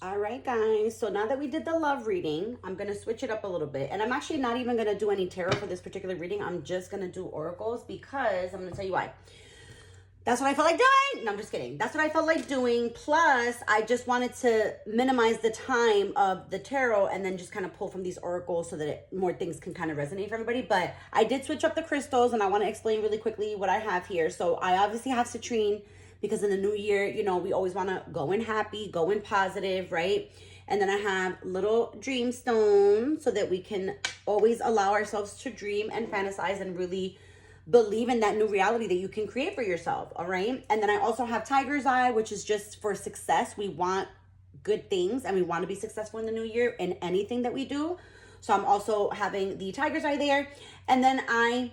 All right, guys. So now that we did the love reading, I'm going to switch it up a little bit. And I'm actually not even going to do any tarot for this particular reading. I'm just going to do oracles because I'm going to tell you why. That's what I felt like doing. No, I'm just kidding. That's what I felt like doing. Plus, I just wanted to minimize the time of the tarot and then just kind of pull from these oracles so that more things can kind of resonate for everybody. But I did switch up the crystals, and I want to explain really quickly what I have here. So I obviously have citrine because in the new year, you know, we always want to go in happy, go in positive, right? And then I have little dream stones so that we can always allow ourselves to dream and fantasize and really believe in that new reality that you can create for yourself. All right. And then I also have tiger's eye, which is just for success. We want good things and we want to be successful in the new year in anything that we do. So I'm also having the tiger's eye there. And then I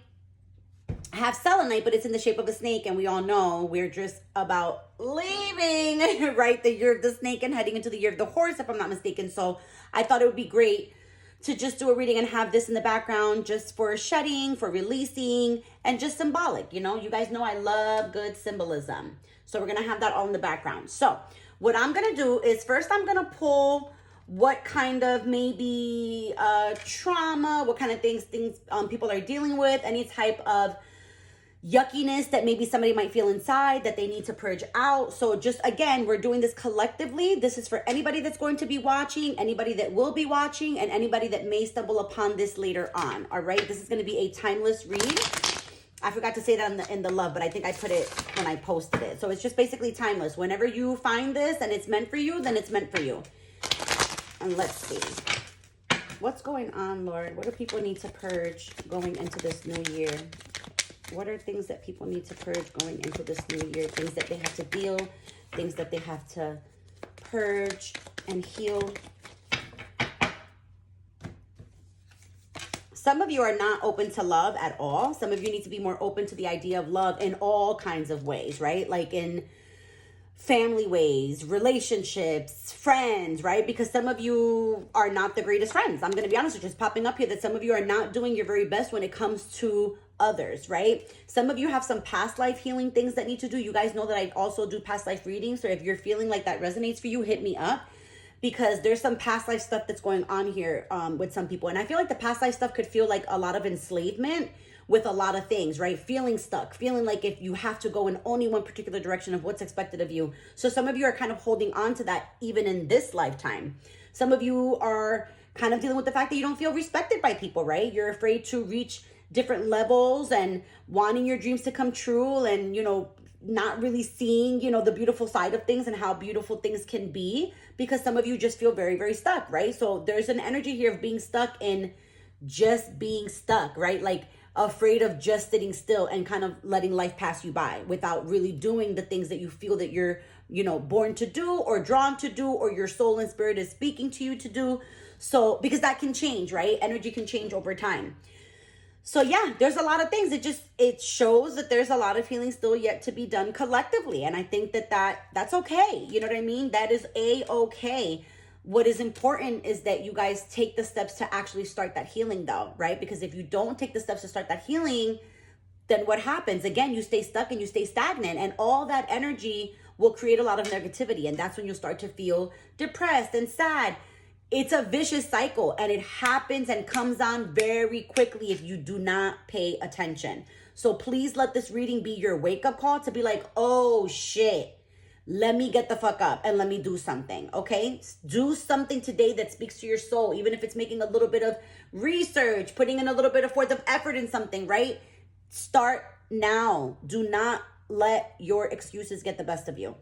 have selenite, but it's in the shape of a snake. And we all know we're just about leaving, right? The year of the snake and heading into the year of the horse, if I'm not mistaken. So I thought it would be great to just do a reading and have this in the background just for shedding, for releasing, and just symbolic. You know, you guys know I love good symbolism. So we're going to have that all in the background. So what I'm going to do is first I'm going to pull what kind of maybe trauma, what kind of things people are dealing with, any type of yuckiness that maybe somebody might feel inside that they need to purge out. So just again, we're doing this collectively. This is for anybody that's going to be watching, anybody that will be watching, and anybody that may stumble upon this later on. All right, this is going to be a timeless read. I forgot to say that in the love, but I think I put it when I posted it. So it's just basically timeless. Whenever you find this and it's meant for you, then it's meant for you. And let's see. What's going on, Lord? What do people need to purge going into this new year? What are things that people need to purge going into this new year? Things that they have to deal, things that they have to purge and heal. Some of you are not open to love at all. Some of you need to be more open to the idea of love in all kinds of ways, right? Like in family ways, relationships, friends, right? Because some of you are not the greatest friends. I'm going to be honest with you, just popping up here that some of you are not doing your very best when it comes to others, right? Some of you have some past life healing things that need to do. You guys know that I also do past life readings. So if you're feeling like that resonates for you, hit me up, because there's some past life stuff that's going on here with some people. And I feel like the past life stuff could feel like a lot of enslavement with a lot of things, right? Feeling stuck, feeling like if you have to go in only one particular direction of what's expected of you. So some of you are kind of holding on to that even in this lifetime. Some of you are kind of dealing with the fact that you don't feel respected by people, right? You're afraid to reach different levels and wanting your dreams to come true and, you know, not really seeing, you know, the beautiful side of things and how beautiful things can be, because some of you just feel very, very stuck, right? So there's an energy here of being stuck in just being stuck, right? Like afraid of just sitting still and kind of letting life pass you by without really doing the things that you feel that you're, you know, born to do or drawn to do, or your soul and spirit is speaking to you to do. So, because that can change, right? Energy can change over time. So yeah, there's a lot of things. It shows that there's a lot of healing still yet to be done collectively. And I think that's okay. You know what I mean? That is A-okay. What is important is that you guys take the steps to actually start that healing though, right? Because if you don't take the steps to start that healing, then what happens? Again, you stay stuck and you stay stagnant, and all that energy will create a lot of negativity. And that's when you start to feel depressed and sad. It's a vicious cycle, and it happens and comes on very quickly if you do not pay attention. So please let this reading be your wake-up call to be like, oh shit, let me get the fuck up and let me do something, okay? Do something today that speaks to your soul, even if it's making a little bit of research, putting in a little bit of forth of effort in something, right? Start now. Do not let your excuses get the best of you,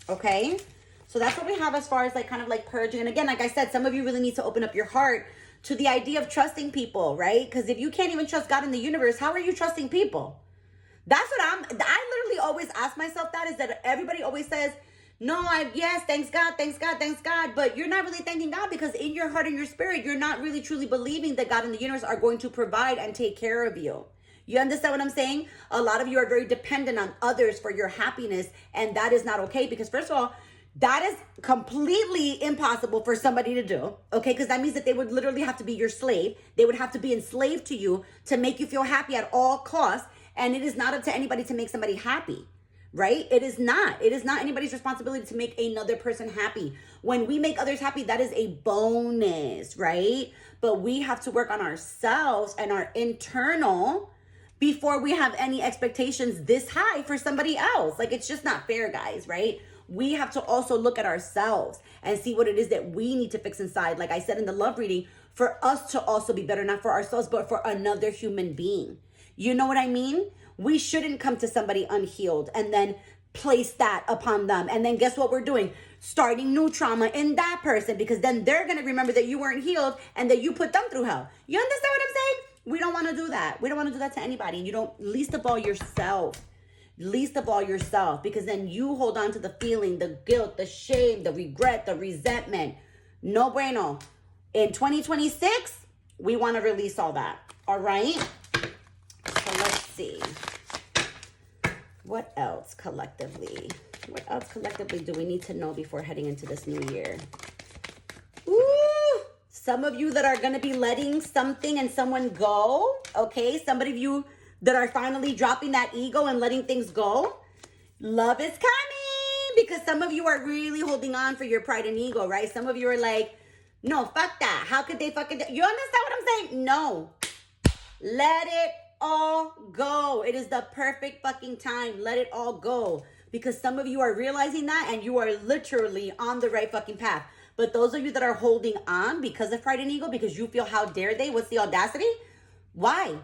okay? So that's what we have as far as like kind of like purging. And again, like I said, some of you really need to open up your heart to the idea of trusting people, right? Because if you can't even trust God in the universe, how are you trusting people? That's what I literally always ask myself that, is that everybody always says, no, yes, thanks God, thanks God, thanks God. But you're not really thanking God, because in your heart and your spirit, you're not really truly believing that God and the universe are going to provide and take care of you. You understand what I'm saying? A lot of you are very dependent on others for your happiness. And that is not okay, because first of all, that is completely impossible for somebody to do, okay? Because that means that they would literally have to be your slave. They would have to be enslaved to you to make you feel happy at all costs. And it is not up to anybody to make somebody happy, right? It is not. It is not anybody's responsibility to make another person happy. When we make others happy, that is a bonus, right? But we have to work on ourselves and our internal before we have any expectations this high for somebody else. Like, it's just not fair, guys, right? We have to also look at ourselves and see what it is that we need to fix inside. Like I said in the love reading, for us to also be better, not for ourselves, but for another human being. You know what I mean? We shouldn't come to somebody unhealed and then place that upon them. And then guess what we're doing? Starting new trauma in that person, because then they're going to remember that you weren't healed and that you put them through hell. You understand what I'm saying? We don't want to do that. We don't want to do that to anybody. And you don't, least of all yourself. Least of all yourself, because then you hold on to the feeling, the guilt, the shame, the regret, the resentment. No bueno. In 2026, we want to release all that. All right? So let's see. What else collectively? What else collectively do we need to know before heading into this new year? Ooh, some of you that are going to be letting something and someone go, okay? Some of you that are finally dropping that ego and letting things go. Love is coming, because some of you are really holding on for your pride and ego, right? Some of you are like, no, fuck that. How could they fucking do? You understand what I'm saying? No. Let it all go. It is the perfect fucking time. Let it all go. Because some of you are realizing that and you are literally on the right fucking path. But those of you that are holding on because of pride and ego, because you feel, how dare they? What's the audacity? Why?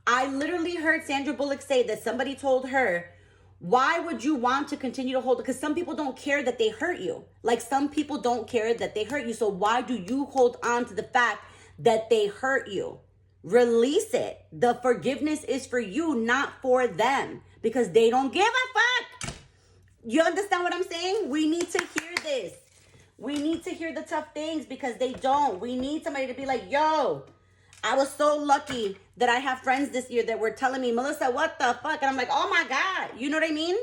I literally heard Sandra Bullock say that somebody told her, why would you want to continue to hold it? Because some people don't care that they hurt you. Like, some people don't care that they hurt you. So why do you hold on to the fact that they hurt you? Release it. The forgiveness is for you, not for them, because they don't give a fuck. You understand what I'm saying? We need to hear this. We need to hear the tough things, because they don't. We need somebody to be like, yo, I was so lucky that I have friends this year that were telling me, Melissa, what the fuck? And I'm like, oh my God. You know what I mean?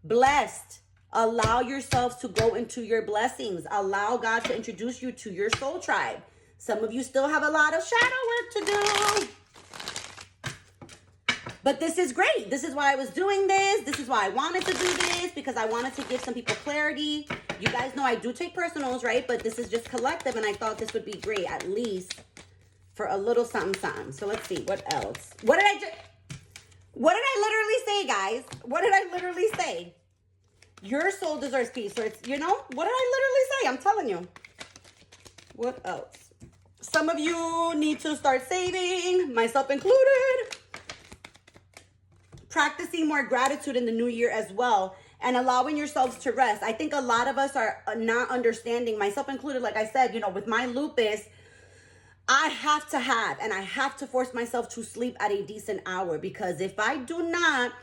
Blessed. Allow yourselves to go into your blessings. Allow God to introduce you to your soul tribe. Some of you still have a lot of shadow work to do. But this is great. This is why I was doing this. This is why I wanted to do this, because I wanted to give some people clarity. You guys know I do take personals, right? But this is just collective, and I thought this would be great, at least for a little something, something. So let's see, what else? What did I literally say, guys? What did I literally say? Your soul deserves peace. So it's, you know, what did I literally say? I'm telling you. What else? Some of you need to start saving, myself included. Practicing more gratitude in the new year as well, and allowing yourselves to rest. I think a lot of us are not understanding, myself included. Like I said, you know, with my lupus, I have to force myself to sleep at a decent hour, because if I do not,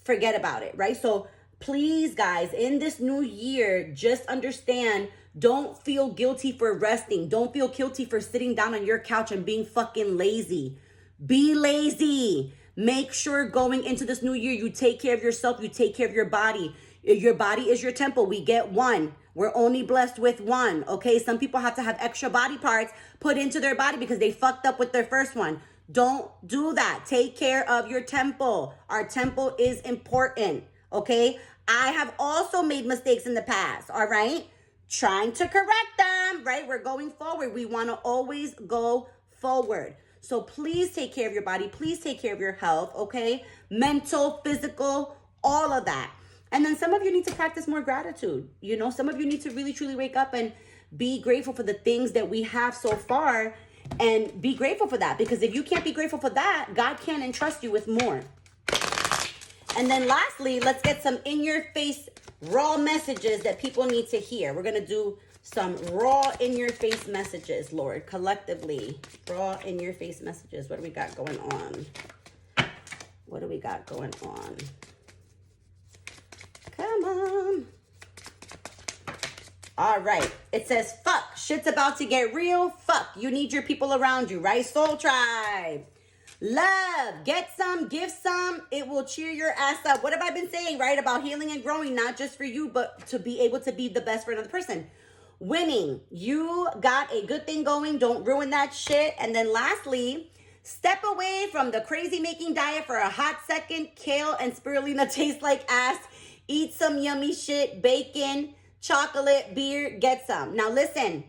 forget about it, right? So please, guys, in this new year, just understand, don't feel guilty for resting. Don't feel guilty for sitting down on your couch and being fucking lazy. Be lazy. Make sure going into this new year, you take care of yourself. You take care of your body. Your body is your temple. We get one. We're only blessed with one, okay? Some people have to have extra body parts put into their body because they fucked up with their first one. Don't do that. Take care of your temple. Our temple is important, okay? I have also made mistakes in the past, all right? Trying to correct them, right? We're going forward. We want to always go forward. So please take care of your body. Please take care of your health, okay? Mental, physical, all of that. And then some of you need to practice more gratitude. You know, some of you need to really, truly wake up and be grateful for the things that we have so far, and be grateful for that. Because if you can't be grateful for that, God can't entrust you with more. And then lastly, let's get some in-your-face raw messages that people need to hear. We're going to do some raw in-your-face messages, Lord, collectively. Raw in-your-face messages. What do we got going on? What do we got going on? Come on. All right. It says, fuck. Shit's about to get real. Fuck. You need your people around you, right? Soul tribe. Love. Get some. Give some. It will cheer your ass up. What have I been saying, right? About healing and growing, not just for you, but to be able to be the best for another person. Winning. You got a good thing going. Don't ruin that shit. And then lastly, step away from the crazy making diet for a hot second. Kale and spirulina taste like ass. Eat some yummy shit, bacon, chocolate, beer, get some. Now listen,